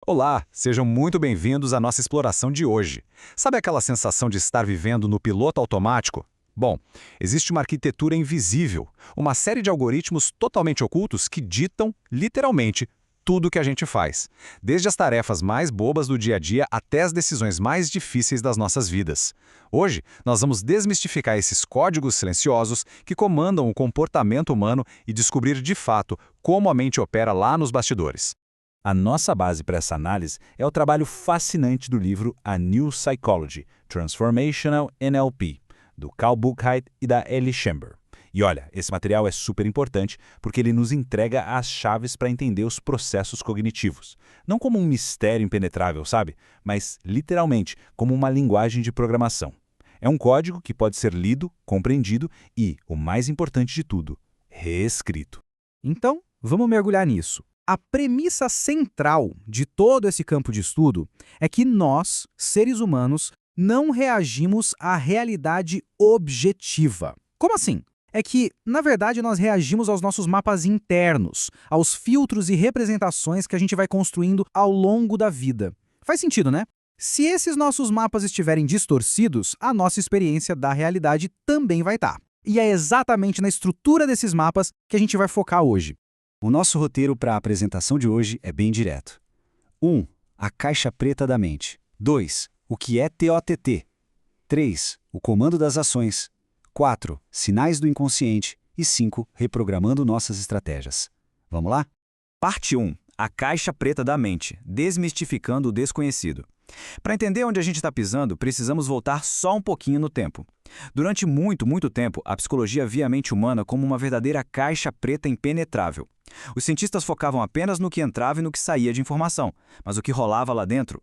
Olá, sejam muito bem-vindos à nossa exploração de hoje. Sabe aquela sensação de estar vivendo no piloto automático? Bom, existe uma arquitetura invisível, uma série de algoritmos totalmente ocultos que ditam, literalmente, tudo o que a gente faz, desde as tarefas mais bobas do dia a dia até as decisões mais difíceis das nossas vidas. Hoje, nós vamos desmistificar esses códigos silenciosos que comandam o comportamento humano e descobrir de fato como a mente opera lá nos bastidores. A nossa base para essa análise é o trabalho fascinante do livro A New Psychology, Transformational NLP, do Carl Buchheit e da Ellie Chamber. E olha, esse material é super importante porque ele nos entrega as chaves para entender os processos cognitivos. Não como um mistério impenetrável, sabe? Mas, literalmente, como uma linguagem de programação. É um código que pode ser lido, compreendido e, o mais importante de tudo, reescrito. Então, vamos mergulhar nisso. A premissa central de todo esse campo de estudo é que nós, seres humanos, não reagimos à realidade objetiva. Como assim? É que, na verdade, nós reagimos aos nossos mapas internos, aos filtros e representações que a gente vai construindo ao longo da vida. Faz sentido, né? Se esses nossos mapas estiverem distorcidos, a nossa experiência da realidade também vai estar. E é exatamente na estrutura desses mapas que a gente vai focar hoje. O nosso roteiro para a apresentação de hoje é bem direto. 1. A caixa preta da mente. 2. O que é TOTT. 3. O comando das ações. 4. Sinais do inconsciente. E 5. Reprogramando nossas estratégias. Vamos lá? Parte 1. A caixa preta da mente, desmistificando o desconhecido. Para entender onde a gente está pisando, precisamos voltar só um pouquinho no tempo. Durante muito tempo, a psicologia via a mente humana como uma verdadeira caixa preta impenetrável. Os cientistas focavam apenas no que entrava e no que saía de informação, mas o que rolava lá dentro,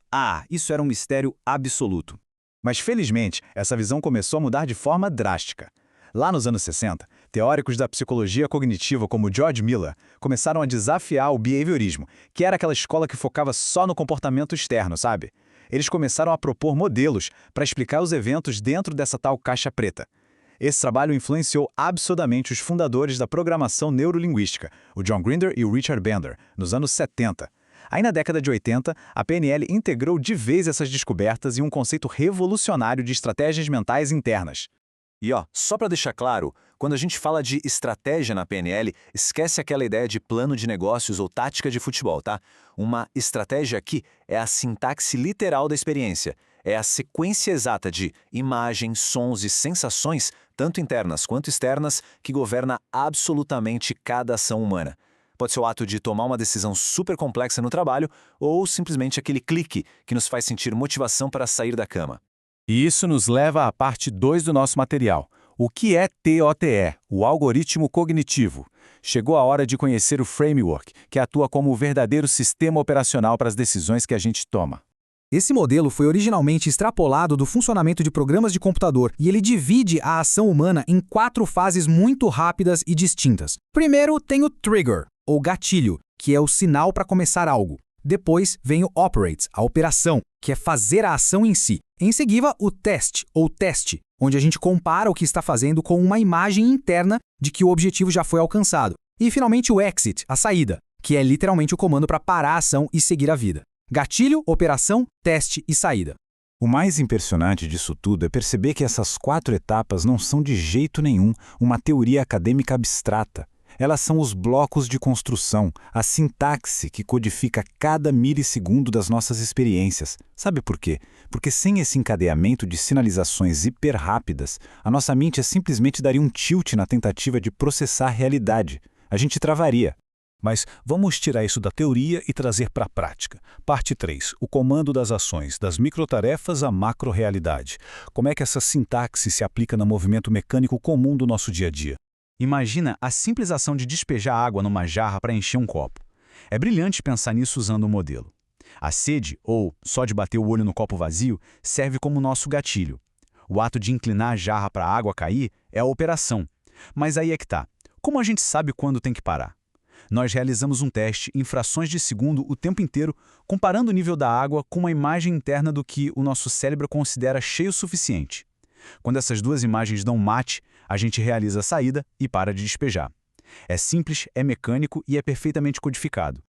isso era um mistério absoluto. Mas, felizmente, essa visão começou a mudar de forma drástica. Lá nos anos 60, teóricos da psicologia cognitiva como George Miller começaram a desafiar o behaviorismo, que era aquela escola que focava só no comportamento externo, sabe? Eles começaram a propor modelos para explicar os eventos dentro dessa tal caixa preta. Esse trabalho influenciou absurdamente os fundadores da programação neurolinguística, o John Grinder e o Richard Bandler, nos anos 70. Aí na década de 80, a PNL integrou de vez essas descobertas em um conceito revolucionário de estratégias mentais internas. E só para deixar claro, quando a gente fala de estratégia na PNL, esquece aquela ideia de plano de negócios ou tática de futebol, tá? Uma estratégia aqui é a sintaxe literal da experiência. É a sequência exata de imagens, sons e sensações, tanto internas quanto externas, que governa absolutamente cada ação humana. Pode ser o ato de tomar uma decisão super complexa no trabalho ou simplesmente aquele clique que nos faz sentir motivação para sair da cama. E isso nos leva à parte 2 do nosso material. O que é TOTE, o algoritmo cognitivo? Chegou a hora de conhecer o framework, que atua como o verdadeiro sistema operacional para as decisões que a gente toma. Esse modelo foi originalmente extrapolado do funcionamento de programas de computador e ele divide a ação humana em 4 fases muito rápidas e distintas. Primeiro tem o trigger, ou gatilho, que é o sinal para começar algo. Depois vem o operate, a operação, que é fazer a ação em si. Em seguida, o test, ou teste, onde a gente compara o que está fazendo com uma imagem interna de que o objetivo já foi alcançado. E finalmente o exit, a saída, que é literalmente o comando para parar a ação e seguir a vida. Gatilho, operação, teste e saída. O mais impressionante disso tudo é perceber que essas 4 etapas não são de jeito nenhum uma teoria acadêmica abstrata. Elas são os blocos de construção, a sintaxe que codifica cada milissegundo das nossas experiências. Sabe por quê? Porque sem esse encadeamento de sinalizações hiperrápidas, a nossa mente simplesmente daria um tilt na tentativa de processar a realidade. A gente travaria. Mas vamos tirar isso da teoria e trazer para a prática. Parte 3. O comando das ações, das microtarefas à macro-realidade. Como é que essa sintaxe se aplica no movimento mecânico comum do nosso dia a dia? Imagina a simples ação de despejar água numa jarra para encher um copo. É brilhante pensar nisso usando o modelo. A sede, ou só de bater o olho no copo vazio, serve como nosso gatilho. O ato de inclinar a jarra para a água cair é a operação. Mas aí é que tá. Como a gente sabe quando tem que parar? Nós realizamos um teste em frações de segundo o tempo inteiro, comparando o nível da água com uma imagem interna do que o nosso cérebro considera cheio o suficiente. Quando essas duas imagens dão match, a gente realiza a saída e para de despejar. É simples, é mecânico e é perfeitamente codificado.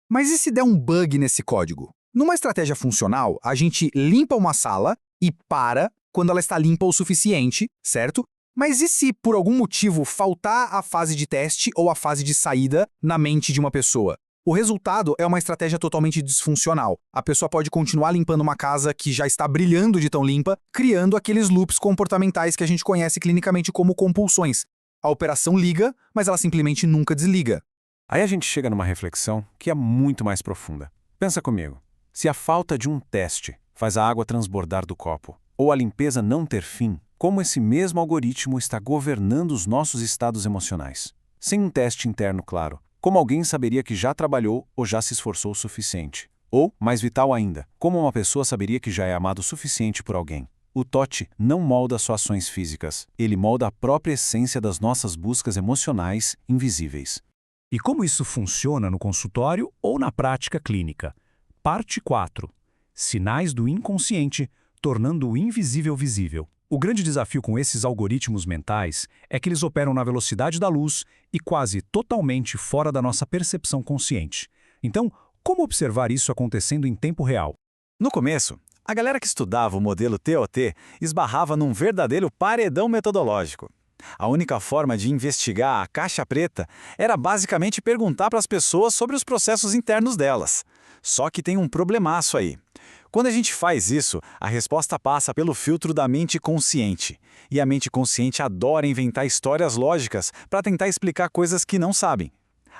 Mas e se der um bug nesse código? Numa estratégia funcional, a gente limpa uma sala e para quando ela está limpa o suficiente, certo? Mas e se, por algum motivo, faltar a fase de teste ou a fase de saída na mente de uma pessoa? O resultado é uma estratégia totalmente disfuncional. A pessoa pode continuar limpando uma casa que já está brilhando de tão limpa, criando aqueles loops comportamentais que a gente conhece clinicamente como compulsões. A operação liga, mas ela simplesmente nunca desliga. Aí a gente chega numa reflexão que é muito mais profunda. Pensa comigo. Se a falta de um teste faz a água transbordar do copo, ou a limpeza não ter fim, como esse mesmo algoritmo está governando os nossos estados emocionais? Sem um teste interno claro, como alguém saberia que já trabalhou ou já se esforçou o suficiente? Ou, mais vital ainda, como uma pessoa saberia que já é amado o suficiente por alguém? O TOT não molda só ações físicas, ele molda a própria essência das nossas buscas emocionais invisíveis. E como isso funciona no consultório ou na prática clínica? Parte 4. Sinais do inconsciente, tornando o invisível visível. O grande desafio com esses algoritmos mentais é que eles operam na velocidade da luz e quase totalmente fora da nossa percepção consciente. Então, como observar isso acontecendo em tempo real? No começo, a galera que estudava o modelo TOT esbarrava num verdadeiro paredão metodológico. A única forma de investigar a caixa preta era basicamente perguntar para as pessoas sobre os processos internos delas. Só que tem um problemaço aí. Quando a gente faz isso, a resposta passa pelo filtro da mente consciente. E a mente consciente adora inventar histórias lógicas para tentar explicar coisas que não sabem.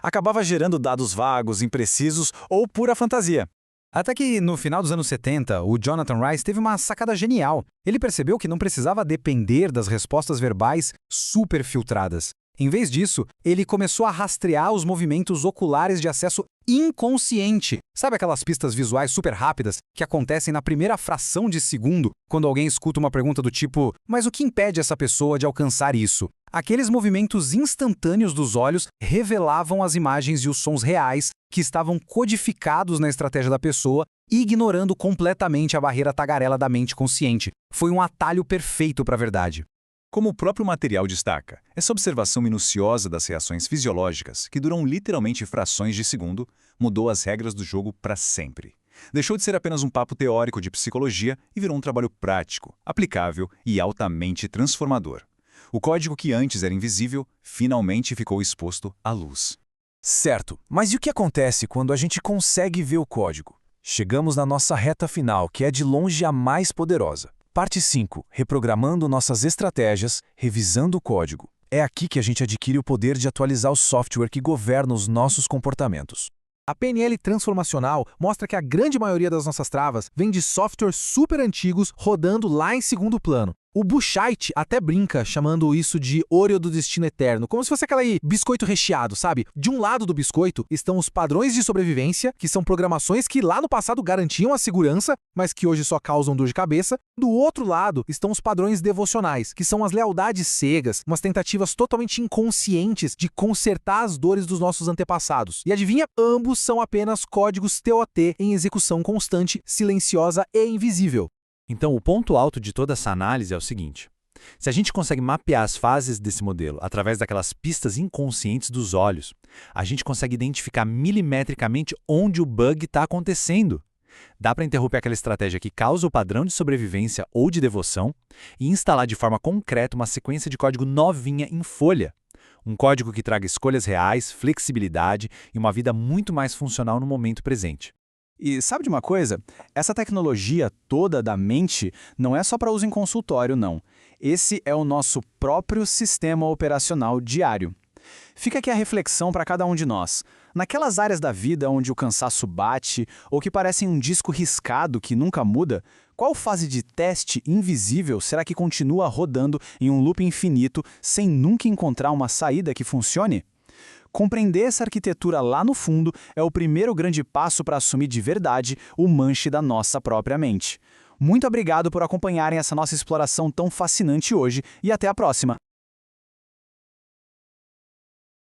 Acabava gerando dados vagos, imprecisos ou pura fantasia. Até que, no final dos anos 70, o Jonathan Rice teve uma sacada genial. Ele percebeu que não precisava depender das respostas verbais super filtradas. Em vez disso, ele começou a rastrear os movimentos oculares de acesso inconsciente. Sabe aquelas pistas visuais super rápidas que acontecem na primeira fração de segundo, quando alguém escuta uma pergunta do tipo: mas o que impede essa pessoa de alcançar isso? Aqueles movimentos instantâneos dos olhos revelavam as imagens e os sons reais que estavam codificados na estratégia da pessoa, ignorando completamente a barreira tagarela da mente consciente. Foi um atalho perfeito para a verdade. Como o próprio material destaca, essa observação minuciosa das reações fisiológicas, que duram literalmente frações de segundo, mudou as regras do jogo para sempre. Deixou de ser apenas um papo teórico de psicologia e virou um trabalho prático, aplicável e altamente transformador. O código que antes era invisível, finalmente ficou exposto à luz. Certo, mas e o que acontece quando a gente consegue ver o código? Chegamos na nossa reta final, que é de longe a mais poderosa. Parte 5. Reprogramando nossas estratégias, revisando o código. É aqui que a gente adquire o poder de atualizar o software que governa os nossos comportamentos. A PNL transformacional mostra que a grande maioria das nossas travas vem de softwares super antigos rodando lá em segundo plano. O Buchheit até brinca chamando isso de Oreo do destino eterno, como se fosse aquele biscoito recheado, sabe? De um lado do biscoito estão os padrões de sobrevivência, que são programações que lá no passado garantiam a segurança, mas que hoje só causam dor de cabeça. Do outro lado estão os padrões devocionais, que são as lealdades cegas, umas tentativas totalmente inconscientes de consertar as dores dos nossos antepassados. E adivinha? Ambos são apenas códigos TOT em execução constante, silenciosa e invisível. Então, o ponto alto de toda essa análise é o seguinte: se a gente consegue mapear as fases desse modelo através daquelas pistas inconscientes dos olhos, a gente consegue identificar milimetricamente onde o bug está acontecendo. Dá para interromper aquela estratégia que causa o padrão de sobrevivência ou de devoção e instalar de forma concreta uma sequência de código novinha em folha. Um código que traga escolhas reais, flexibilidade e uma vida muito mais funcional no momento presente. E sabe de uma coisa? Essa tecnologia toda da mente não é só para uso em consultório, não. Esse é o nosso próprio sistema operacional diário. Fica aqui a reflexão para cada um de nós. Naquelas áreas da vida onde o cansaço bate ou que parecem um disco riscado que nunca muda, qual fase de teste invisível será que continua rodando em um loop infinito sem nunca encontrar uma saída que funcione? Compreender essa arquitetura lá no fundo é o primeiro grande passo para assumir de verdade o manche da nossa própria mente. Muito obrigado por acompanharem essa nossa exploração tão fascinante hoje e até a próxima!